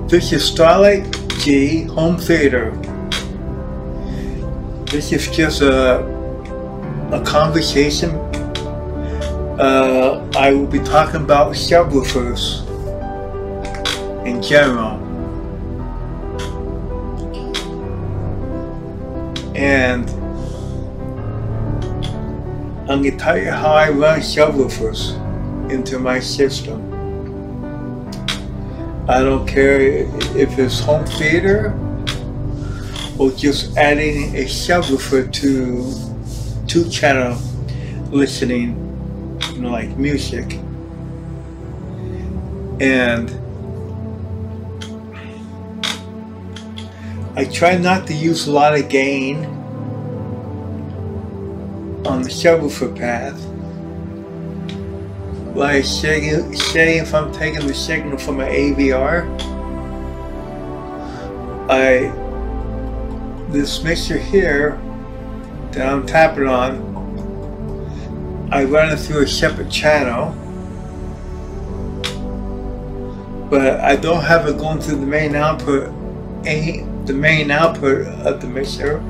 This is Starlight G home theater. This is just a conversation. I will be talking about subwoofers in general. And I'm going to tell you how I run subwoofers into my system. I don't care if it's home theater or just adding a subwoofer to channel listening, you know, like music. And I try not to use a lot of gain on the subwoofer path. Like say if I'm taking the signal from an AVR, this mixer here that I'm tapping on, I run it through a separate channel, but I don't have it going through the main output, the main output of the mixer.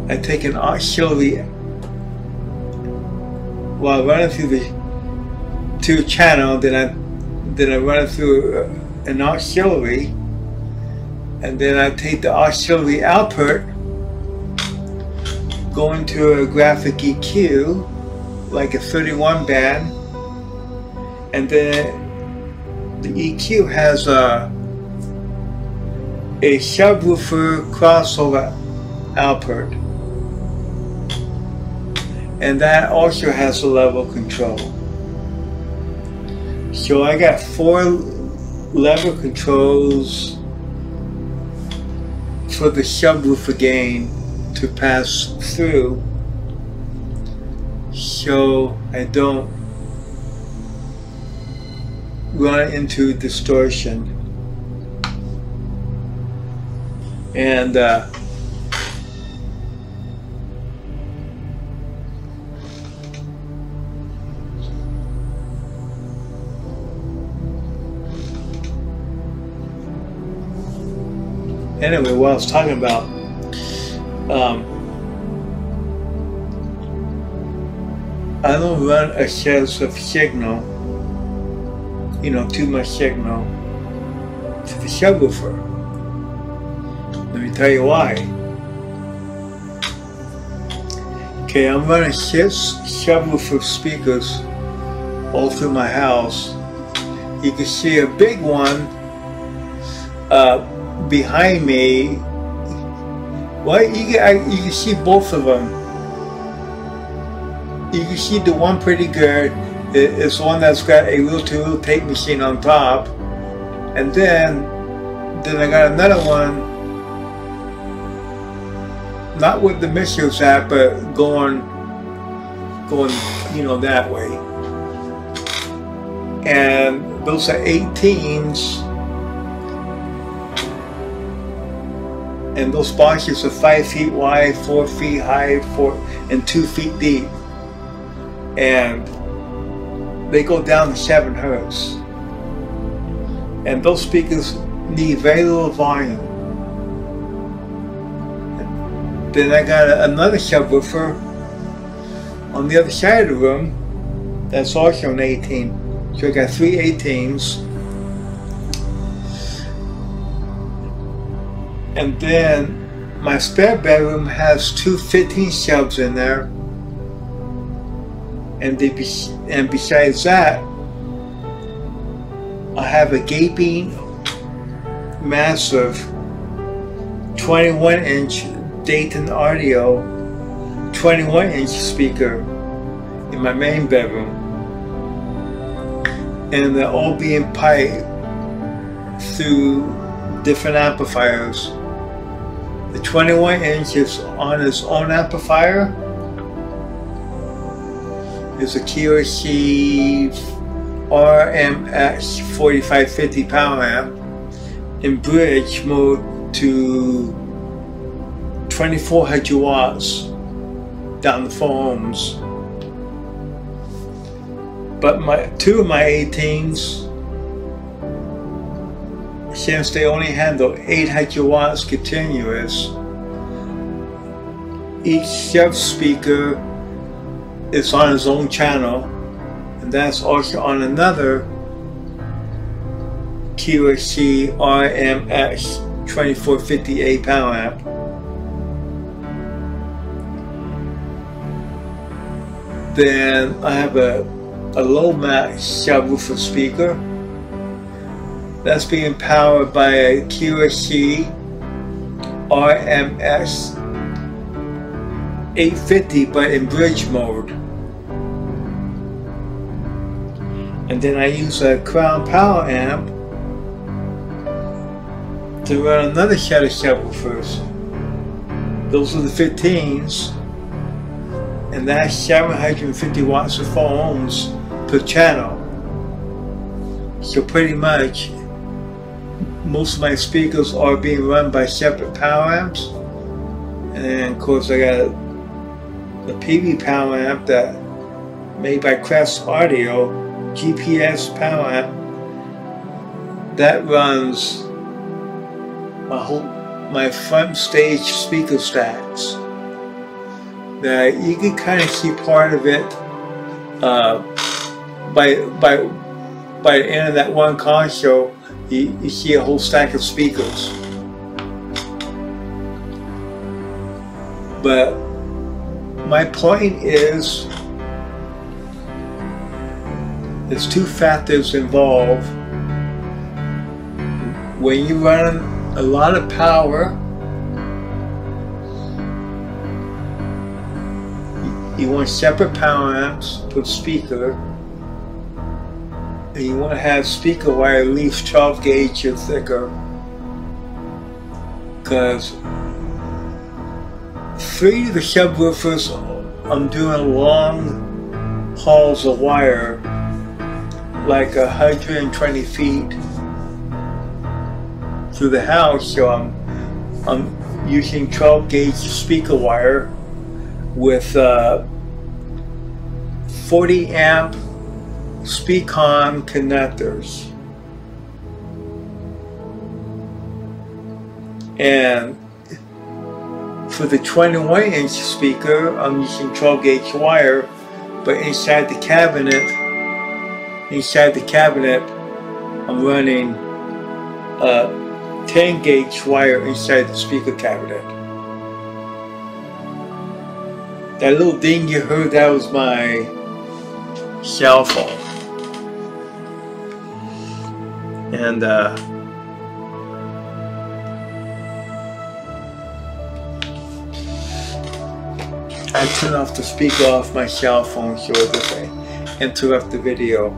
I take an auxiliary while running through the channel, then I run it through an auxiliary, and then I take the auxiliary output, go into a graphic EQ, like a 31 band, and then the EQ has a subwoofer crossover output, and that also has a level control. So I got 4 level controls for the subwoofer gain to pass through, so I don't run into distortion. And anyway, what I was talking about, I don't run excessive signal, you know, too much signal to the subwoofer. Let me tell you why. Okay, I'm running 6 subwoofer speakers all through my house. You can see a big one behind me. Well, you can see both of them. You can see the one pretty good. It's one that's got a reel-to-reel tape machine on top, and then I got another one, not with the mixers at, but going, you know, that way. And those are 18s. And those boxes are 5 feet wide, 4 feet high, and 2 feet deep. And they go down to 7 hertz. And those speakers need very little volume. Then I got another subwoofer on the other side of the room that's also an 18. So I got 3 18s. And then my spare bedroom has 2 15 subs in there, and besides that, I have a gaping, massive 21-inch Dayton Audio 21-inch speaker in my main bedroom, and they're all being piped through different amplifiers. The 21-inch is on its own amplifier. It's a QRC RMX 4550 power amp in bridge mode to 2400 watts down to 4 ohms. But two of my 18s, since they only handle 800 watts continuous, each chef speaker is on its own channel, and that's also on another QSC RMX 2458 power amp. Then I have a low max subwoofer speaker that's being powered by a QSC RMX 850, but in bridge mode. And then I use a Crown power amp to run another set of subwoofers. Those are the 15s, and that's 750 watts of 4 ohms per channel. So pretty much most of my speakers are being run by separate power amps. And then of course I got the PV power amp that made by Crest Audio, GPS power amp, that runs my front stage speaker stacks. That you can kind of see part of it by the end of that one console. You see a whole stack of speakers. But my point is, there's two factors involved. When you run a lot of power, you want separate power amps per speaker, and you want to have speaker wire at least 12 gauge or thicker, because 3 of the subwoofers I'm doing long hauls of wire, like 120 feet through the house, so I'm using 12 gauge speaker wire with 40 amp Speakon connectors. And for the 21-inch speaker, I'm using 12 gauge wire, but inside the cabinet, I'm running 10 gauge wire inside the speaker cabinet. That little ding you heard, that was my cell phone. And I turn off the speaker off my cell phone so it doesn't interrupt the video.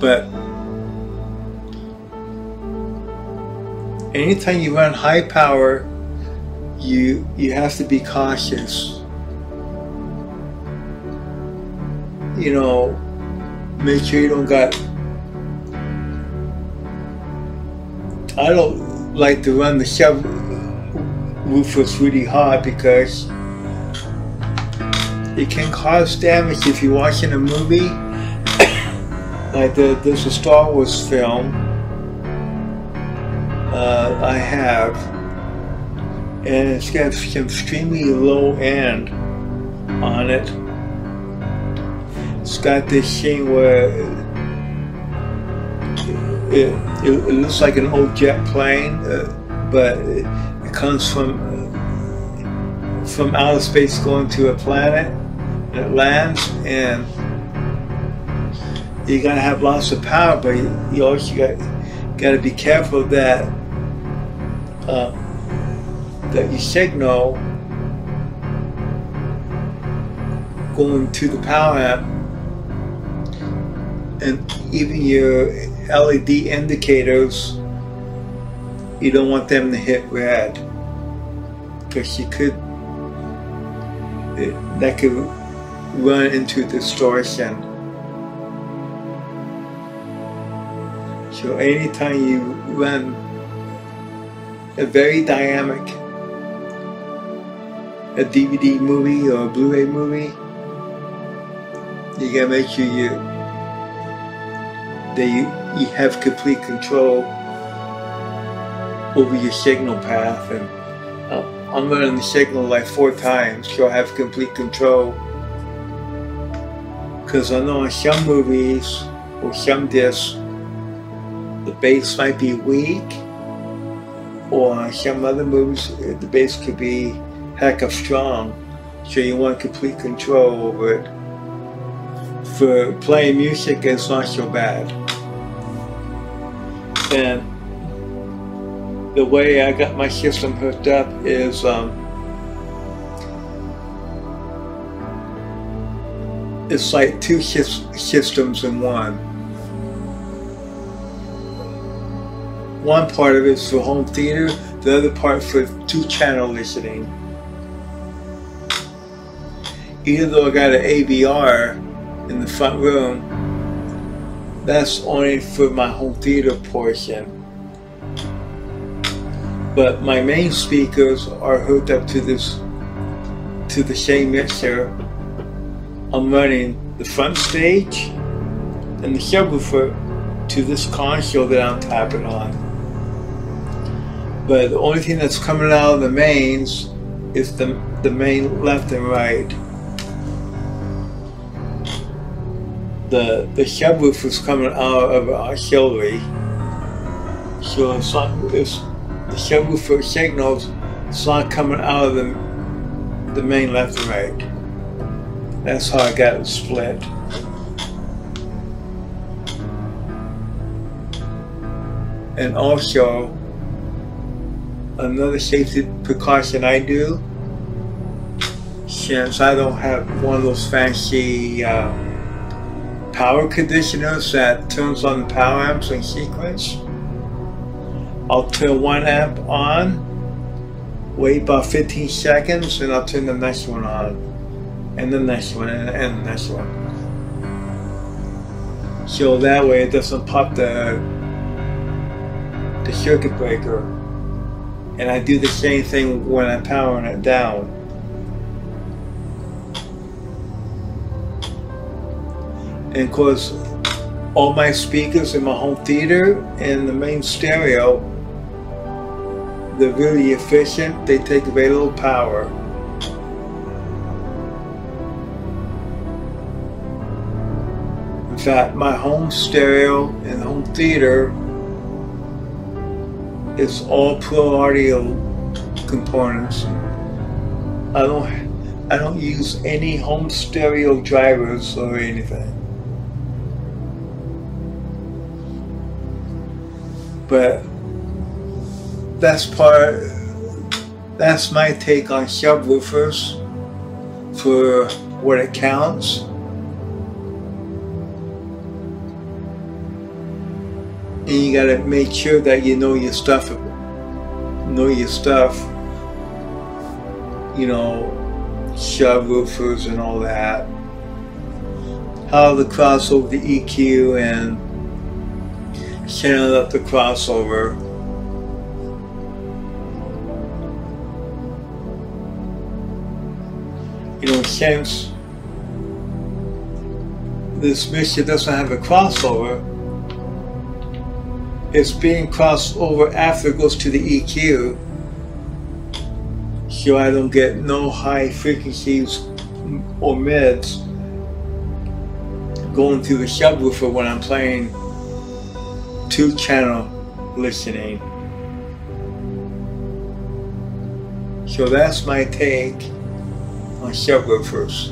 But anytime you run high power, you have to be cautious. You know, make sure you don't got. I don't like to run the subwoofers really hard because it can cause damage if you're watching a movie. Like there's a Star Wars film I have, and it's got some extremely low end on it. It's got this thing where it looks like an old jet plane, but it comes from outer space going to a planet, and it lands, and you gotta have lots of power, but you also gotta be careful that your signal going to the power amp, and even your LED indicators, you don't want them to hit red, because that could run into distortion. So anytime you run a very dynamic a DVD movie or a Blu-ray movie, you gotta make sure you have complete control over your signal path. And I'm running the signal like 4 times, so I have complete control. Because I know in some movies or some discs, the bass might be weak, or on some other movies, the bass could be heck of strong. So you want complete control over it. For playing music, it's not so bad. And the way I got my system hooked up is it's like 2 systems in one. One part of it is for home theater, the other part for 2-channel listening. Even though I got an AVR in the front room, that's only for my home theater portion. But my main speakers are hooked up to the same mixer. I'm running the front stage and the subwoofer to this console that I'm tapping on. But the only thing that's coming out of the mains is the main left and right. The subwoofer's coming out of auxiliary, so the subwoofer signals, it's not coming out of the main left and right. That's how I got it split. And also, another safety precaution I do, since I don't have one of those fancy power conditioners that turns on the power amps in sequence, I'll turn one amp on, wait about 15 seconds, and I'll turn the next one on, and the next one, and the next one. So that way it doesn't pop the circuit breaker. And I do the same thing when I'm powering it down. And of course, all my speakers in my home theater and the main stereo, they're really efficient. They take very little power. In fact, my home stereo and home theater is all Pro Audio components. I don't use any home stereo drivers or anything. But that's my take on subwoofers for what it counts. And you gotta make sure that you know your stuff. You know, subwoofers and all that. How to cross over the EQ and channel up the crossover. You know, since this mixture doesn't have a crossover, it's being crossed over after it goes to the EQ, so I don't get no high frequencies or mids going through the subwoofer when I'm playing 2-channel listening. So that's my take on subwoofers.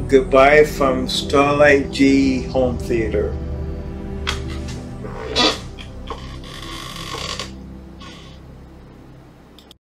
Goodbye from Starlight G Home Theater.